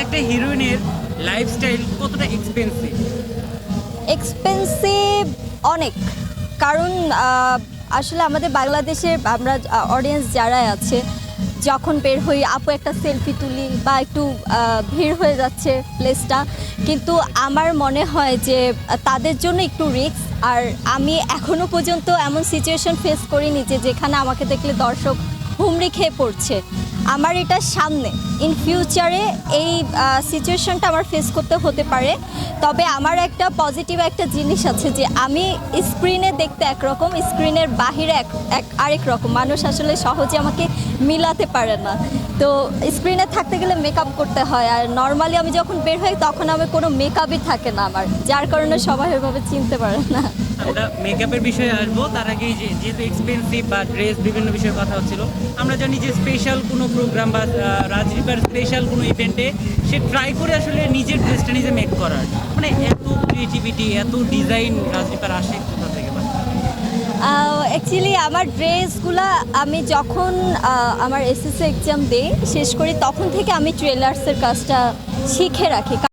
একটা হিরোইনের লাইফস্টাইল কতটা expensive? Expensive অনেক, কারণ আসলে আমাদের বাংলাদেশের আমরা অডিয়েন্স যারা আছে, যখন বের হই আপু একটা সেলফি তুলি বা একটু ভিড় হয়ে যাচ্ছে প্লেসটা, কিন্তু আমার মনে হয় যে তাদের জন্য একটু রিস্ক। আর আমি এখনও পর্যন্ত এমন সিচুয়েশন ফেস করিনি যে যেখানে আমাকে দেখলে দর্শক হুমড়ি খেয়ে পড়ছে। আমার এটা সামনে ইন ফিউচারে এই সিচুয়েশনটা আমার ফেস করতে হতে পারে, তবে আমার একটা পজিটিভ একটা জিনিস আছে যে আমি স্ক্রিনে দেখতে একরকম, স্ক্রিনের বাহিরে আরেক রকম। মানুষ আসলে সহজে আমাকে মিলাতে পারে না, তো স্ক্রিনে থাকতে গেলে মেকআপ করতে হয়, আর নর্মালি আমি যখন বের হই তখন আমার কোনো মেকআপই থাকে না আমার, যার কারণে সবাই ওইভাবে চিনতে পারে না। আমরা মেকআপের বিষয়ে আসবো, তার আগে যেহেতু এক্সপেন্সিভ বা ড্রেস বিভিন্ন বিষয়ে কথা হচ্ছিল, আমরা জানি যে স্পেশাল কোনো প্রোগ্রাম বা রাজদীপার স্পেশাল কোনো ইভেন্টে সে ট্রাই করে আসলে নিজের ড্রেসটা নিজে মেক করার, মানে এত ক্রিয়েটিভিটি এত ডিজাইন রাজদীপার আসে কোথা থেকে? অ্যাকচুয়ালি আমার ড্রেসগুলো আমি যখন আমার এসএসসি এক্সাম দিই শেষ করি তখন থেকে আমি ট্রেলার্সের কাজটা শিখে রাখি।